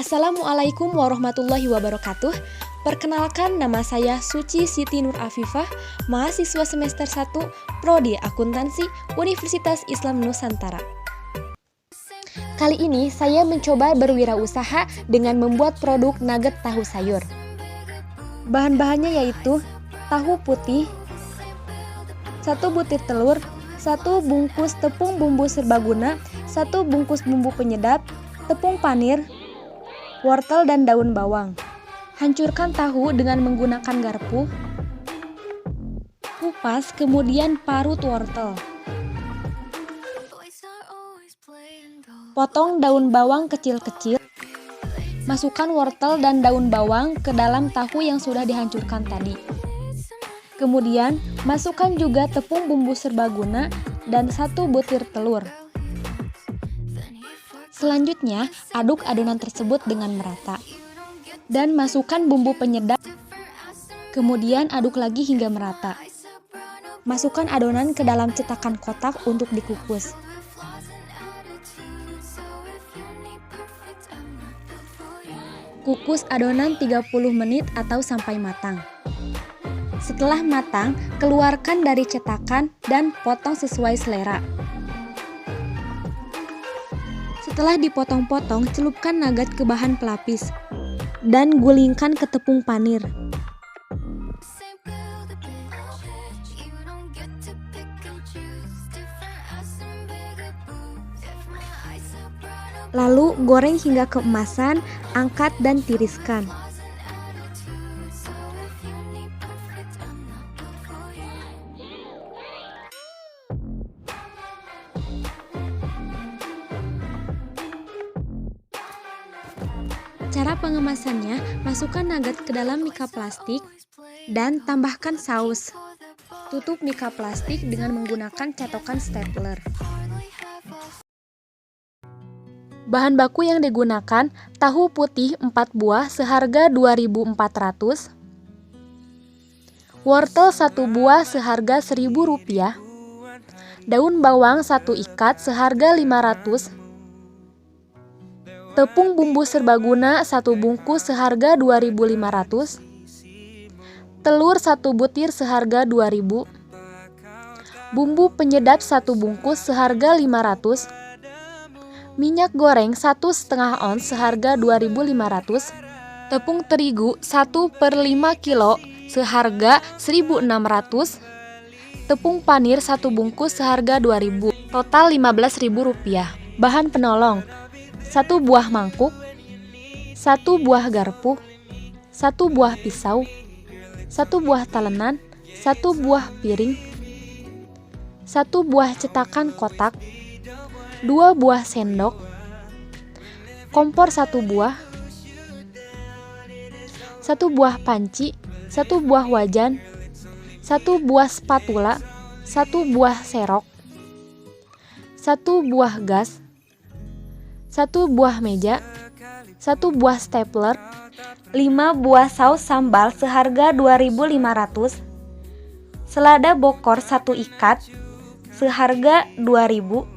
Assalamualaikum warahmatullahi wabarakatuh. Perkenalkan, nama saya Suci Siti Nur Afifah, mahasiswa semester 1 Prodi Akuntansi Universitas Islam Nusantara. Kali ini saya mencoba berwirausaha dengan membuat produk nugget tahu sayur. Bahan-bahannya yaitu tahu putih, 1 butir telur, 1 bungkus tepung bumbu serbaguna, 1 bungkus bumbu penyedap, tepung panir, wortel dan daun bawang. Hancurkan tahu dengan menggunakan garpu. Kupas, kemudian parut wortel. Potong daun bawang kecil-kecil. Masukkan wortel dan daun bawang ke dalam tahu yang sudah dihancurkan tadi. Kemudian, masukkan juga tepung bumbu serbaguna dan 1 butir telur. Selanjutnya, aduk adonan tersebut dengan merata. Dan masukkan bumbu penyedap. Kemudian aduk lagi hingga merata. Masukkan adonan ke dalam cetakan kotak untuk dikukus. Kukus adonan 30 menit atau sampai matang. Setelah matang, keluarkan dari cetakan dan potong sesuai selera. Setelah dipotong-potong, celupkan nugget ke bahan pelapis dan gulingkan ke tepung panir. Lalu goreng hingga keemasan, angkat dan tiriskan. Cara pengemasannya, masukkan nugget ke dalam mika plastik dan tambahkan saus. Tutup mika plastik dengan menggunakan catokan stapler. Bahan baku yang digunakan, tahu putih 4 buah seharga 2.400, wortel 1 buah seharga Rp1.000, daun bawang 1 ikat seharga 500, tepung bumbu serbaguna 1 bungkus seharga 2.500, telur 1 butir seharga 2.000, bumbu penyedap 1 bungkus seharga 500, minyak goreng 1,5 ons seharga 2.500, tepung terigu 1/5 kilo seharga 1.600, tepung panir 1 bungkus seharga 2.000, total Rp15.000. Bahan penolong: 1 buah mangkuk, 1 buah garpu, 1 buah pisau, 1 buah talenan, 1 buah piring, 1 buah cetakan kotak, 2 buah sendok, kompor 1 buah, 1 buah panci, 1 buah wajan, 1 buah spatula, 1 buah serok, 1 buah gas, 1 buah meja, 1 buah stapler, 5 buah saus sambal seharga 2.500, selada bokor 1 ikat seharga 2.000,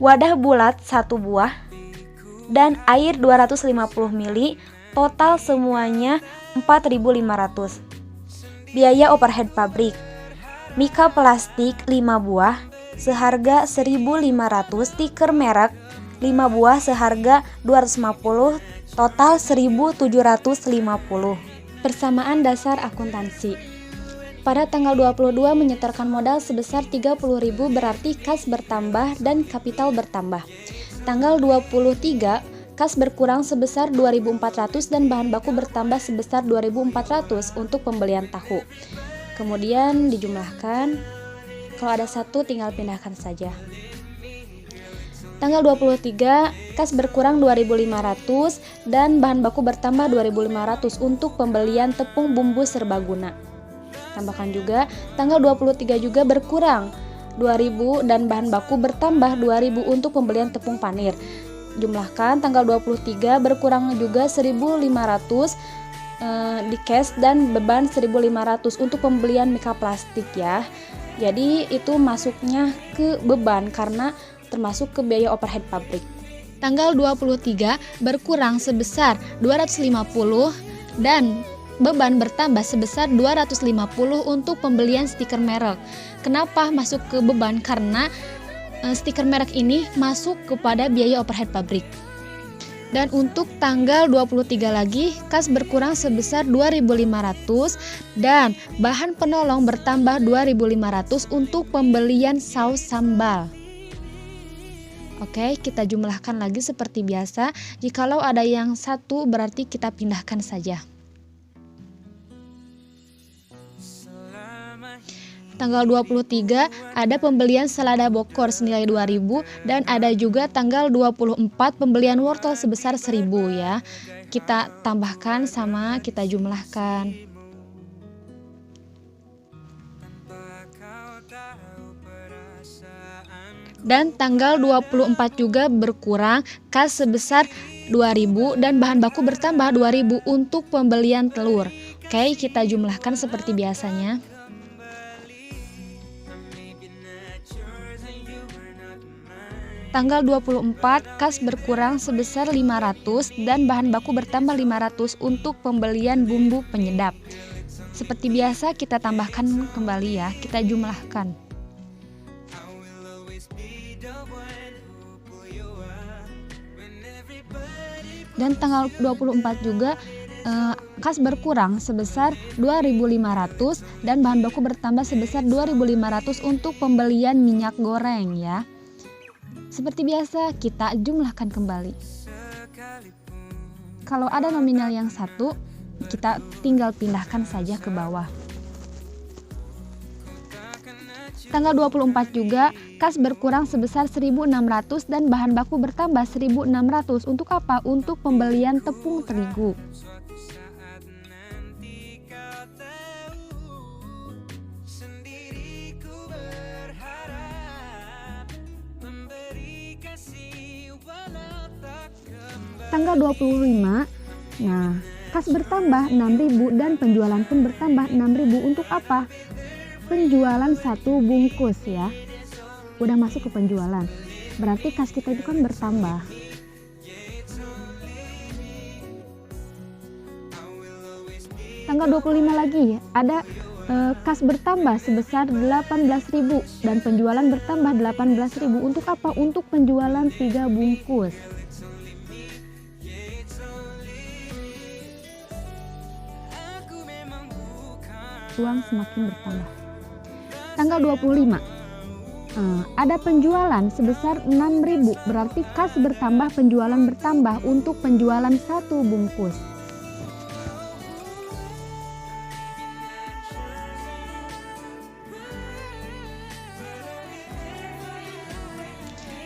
wadah bulat 1 buah, dan air 250 ml, total semuanya 4.500. Biaya overhead pabrik: mika plastik 5 buah seharga 1.500, stiker merek 5 buah seharga 250, total 1.750. Persamaan dasar akuntansi. Pada tanggal 22 menyetorkan modal sebesar 30.000, berarti kas bertambah dan kapital bertambah. Tanggal 23 kas berkurang sebesar 2.400 dan bahan baku bertambah sebesar 2.400 untuk pembelian tahu. Kemudian dijumlahkan. Kalau ada 1 tinggal pindahkan saja. Tanggal 23 kas berkurang 2.500 dan bahan baku bertambah 2.500 untuk pembelian tepung bumbu serbaguna. Tambahkan juga tanggal 23 juga berkurang 2.000 dan bahan baku bertambah 2.000 untuk pembelian tepung panir. Jumlahkan tanggal 23 berkurang juga 1.500 di cash dan beban 1.500 untuk pembelian mika plastik ya. Jadi itu masuknya ke beban karena termasuk ke biaya overhead pabrik. tanggal 23 berkurang sebesar 250 dan beban bertambah sebesar 250 untuk pembelian stiker merek. Kenapa masuk ke beban? Karena stiker merek ini masuk kepada biaya overhead pabrik. Dan untuk tanggal 23 lagi, kas berkurang sebesar 2.500 dan bahan penolong bertambah 2.500 untuk pembelian saus sambal. Oke, kita jumlahkan lagi seperti biasa. Jikalau ada yang satu, berarti kita pindahkan saja. Tanggal 23 ada pembelian selada bokor senilai 2.000 dan ada juga tanggal 24 pembelian wortel sebesar 1.000 ya. Kita tambahkan sama kita jumlahkan. Dan tanggal 24 juga berkurang kas sebesar 2.000 dan bahan baku bertambah 2.000 untuk pembelian telur. Oke, kita jumlahkan seperti biasanya. Tanggal 24 kas berkurang sebesar 500 dan bahan baku bertambah 500 untuk pembelian bumbu penyedap. Seperti biasa kita tambahkan kembali ya, kita jumlahkan. Dan tanggal 24 juga kas berkurang sebesar 2.500 dan bahan baku bertambah sebesar 2.500 untuk pembelian minyak goreng ya. Seperti biasa kita jumlahkan kembali. Kalau ada nominal yang satu, kita tinggal pindahkan saja ke bawah. Tanggal 24 juga kas berkurang sebesar 1.600 dan bahan baku bertambah 1.600. Untuk apa? Untuk pembelian tepung terigu. Tanggal 25, nah kas bertambah 6.000 dan penjualan pun bertambah 6.000. Untuk apa? Penjualan satu bungkus ya. Udah masuk ke penjualan, berarti kas kita itu kan bertambah. Tanggal 25 lagi ada kas bertambah sebesar 18.000 dan penjualan bertambah 18.000. Untuk apa? Untuk penjualan 3 bungkus. Uang semakin bertambah. Tanggal 25 ada penjualan sebesar 6.000, berarti kas bertambah, penjualan bertambah untuk penjualan 1 bungkus.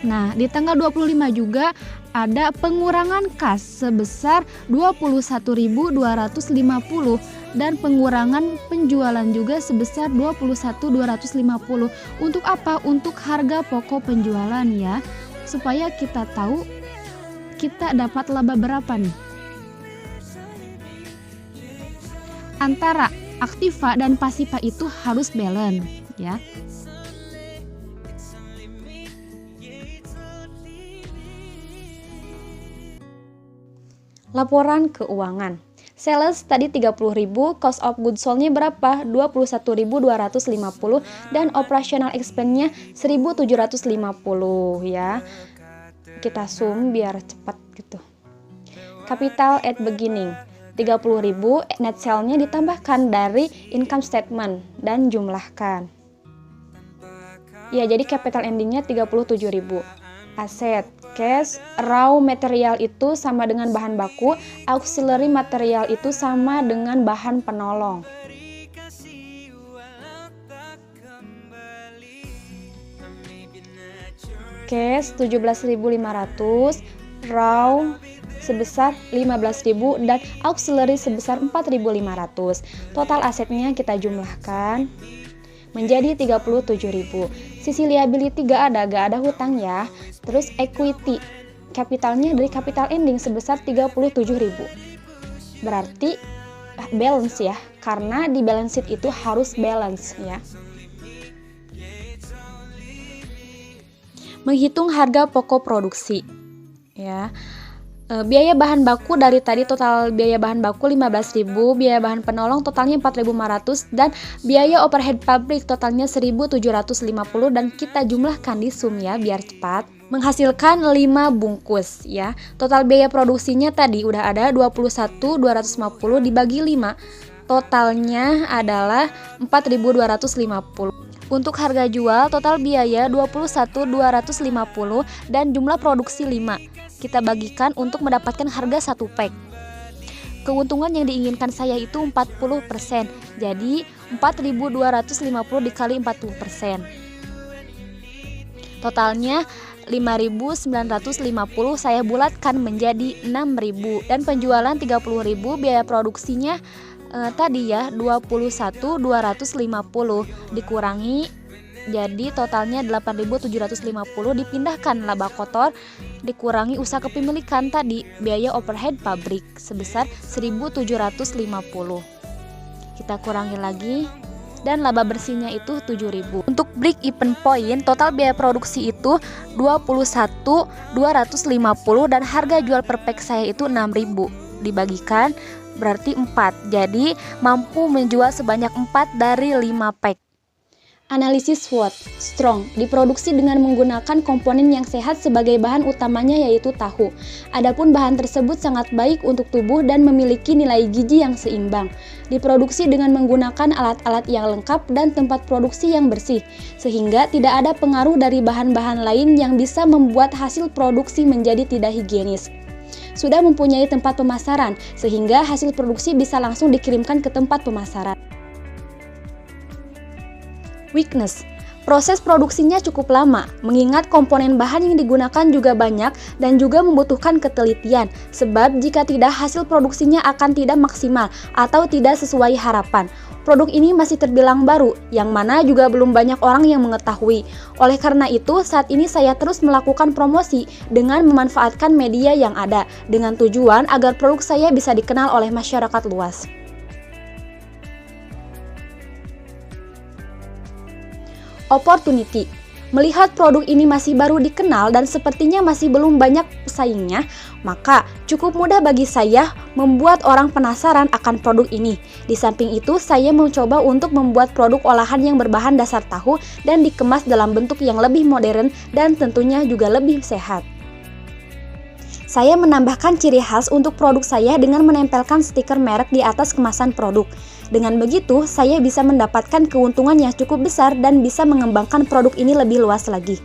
Nah, di tanggal 25 juga ada pengurangan kas sebesar 21.250 dan pengurangan penjualan juga sebesar 21.250. Untuk apa? Untuk harga pokok penjualan ya. Supaya kita tahu kita dapat laba berapa nih. Antara aktiva dan pasiva itu harus balance ya. Laporan keuangan. Sales tadi 30.000, cost of goods sold-nya berapa? 21.250 dan operational expense-nya 1.750 ya. Kita sum biar cepat gitu. Capital at beginning 30.000, net sale-nya ditambahkan dari income statement dan jumlahkan. Ya, jadi capital ending-nya 37.000. Aset, cash, raw material itu sama dengan bahan baku, auxiliary material itu sama dengan bahan penolong. Cash 17.500, raw sebesar 15.000 dan auxiliary sebesar 4.500. Total asetnya kita jumlahkan menjadi 37.000. Sisi liability gak ada hutang ya. Terus equity, kapitalnya dari capital ending sebesar 37.000. Berarti balance ya, karena di balance sheet itu harus balance ya. Menghitung harga pokok produksi. ya. Biaya bahan baku dari tadi total biaya bahan baku 15.000, biaya bahan penolong totalnya 4.500 dan biaya overhead pabrik totalnya 1.750 dan kita jumlahkan di sum ya biar cepat. Menghasilkan 5 bungkus ya. Total biaya produksinya tadi udah ada 21.250 dibagi 5. Totalnya adalah 4.250. Untuk harga jual total biaya 21.250 dan jumlah produksi 5. Kita bagikan untuk mendapatkan harga 1 pack. Keuntungan yang diinginkan saya itu 40%. Jadi 4.250 dikali 40%. Totalnya 5.950 saya bulatkan menjadi 6.000 dan penjualan 30.000, biaya produksinya tadi ya 21.250 dikurangi jadi totalnya 8.750 dipindahkan laba kotor dikurangi usaha kepemilikan tadi biaya overhead pabrik sebesar 1.750. Kita kurangi lagi dan laba bersihnya itu 7.000. Untuk break even point total biaya produksi itu 21.250 dan harga jual per pack saya itu 6.000 dibagikan berarti 4. Jadi mampu menjual sebanyak 4 dari 5 pack. Analisis SWOT strong diproduksi dengan menggunakan komponen yang sehat sebagai bahan utamanya yaitu tahu. Adapun bahan tersebut sangat baik untuk tubuh dan memiliki nilai gizi yang seimbang. Diproduksi dengan menggunakan alat-alat yang lengkap dan tempat produksi yang bersih, sehingga tidak ada pengaruh dari bahan-bahan lain yang bisa membuat hasil produksi menjadi tidak higienis. Sudah mempunyai tempat pemasaran, sehingga hasil produksi bisa langsung dikirimkan ke tempat pemasaran. Weakness. Proses produksinya cukup lama, mengingat komponen bahan yang digunakan juga banyak dan juga membutuhkan ketelitian, sebab jika tidak hasil produksinya akan tidak maksimal atau tidak sesuai harapan. Produk ini masih terbilang baru, yang mana juga belum banyak orang yang mengetahui. Oleh karena itu, saat ini saya terus melakukan promosi dengan memanfaatkan media yang ada, dengan tujuan agar produk saya bisa dikenal oleh masyarakat luas. Opportunity. Melihat produk ini masih baru dikenal dan sepertinya masih belum banyak pesaingnya, maka cukup mudah bagi saya membuat orang penasaran akan produk ini. Di samping itu, saya mencoba untuk membuat produk olahan yang berbahan dasar tahu dan dikemas dalam bentuk yang lebih modern dan tentunya juga lebih sehat. Saya menambahkan ciri khas untuk produk saya dengan menempelkan stiker merek di atas kemasan produk. Dengan begitu, saya bisa mendapatkan keuntungan yang cukup besar dan bisa mengembangkan produk ini lebih luas lagi.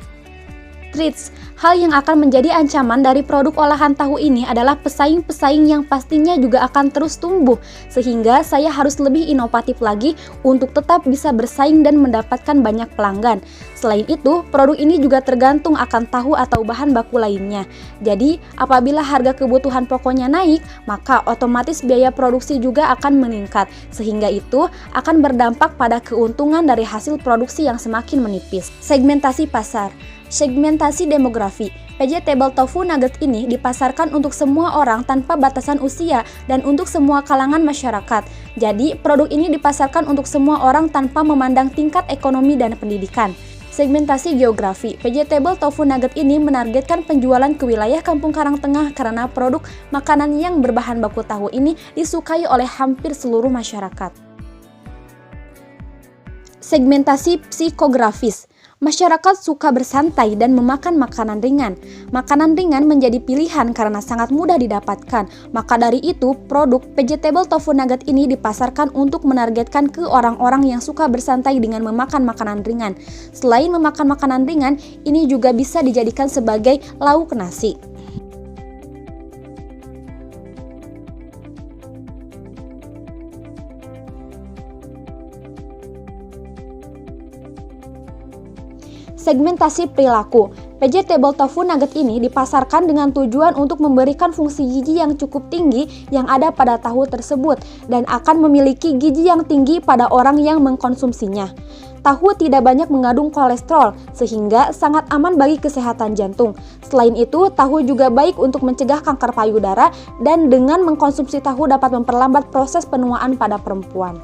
Threats. Hal yang akan menjadi ancaman dari produk olahan tahu ini adalah pesaing-pesaing yang pastinya juga akan terus tumbuh, sehingga saya harus lebih inovatif lagi untuk tetap bisa bersaing dan mendapatkan banyak pelanggan. Selain itu, produk ini juga tergantung akan tahu atau bahan baku lainnya. Jadi, apabila harga kebutuhan pokoknya naik, maka otomatis biaya produksi juga akan meningkat, sehingga itu akan berdampak pada keuntungan dari hasil produksi yang semakin menipis. Segmentasi pasar. Segmentasi demografi. Vegetable tofu nugget ini dipasarkan untuk semua orang tanpa batasan usia dan untuk semua kalangan masyarakat. Jadi, produk ini dipasarkan untuk semua orang tanpa memandang tingkat ekonomi dan pendidikan. Segmentasi geografi. Vegetable tofu nugget ini menargetkan penjualan ke wilayah Kampung Karangtengah karena produk makanan yang berbahan baku tahu ini disukai oleh hampir seluruh masyarakat. Segmentasi psikografis. Masyarakat suka bersantai dan memakan makanan ringan. Makanan ringan menjadi pilihan karena sangat mudah didapatkan. Maka dari itu, produk vegetable tofu nugget ini dipasarkan untuk menargetkan ke orang-orang yang suka bersantai dengan memakan makanan ringan. Selain memakan makanan ringan, ini juga bisa dijadikan sebagai lauk nasi. Segmentasi perilaku. Vegetable tofu nugget ini dipasarkan dengan tujuan untuk memberikan fungsi gizi yang cukup tinggi yang ada pada tahu tersebut dan akan memiliki gizi yang tinggi pada orang yang mengkonsumsinya. Tahu tidak banyak mengandung kolesterol sehingga sangat aman bagi kesehatan jantung. Selain itu, tahu juga baik untuk mencegah kanker payudara dan dengan mengkonsumsi tahu dapat memperlambat proses penuaan pada perempuan.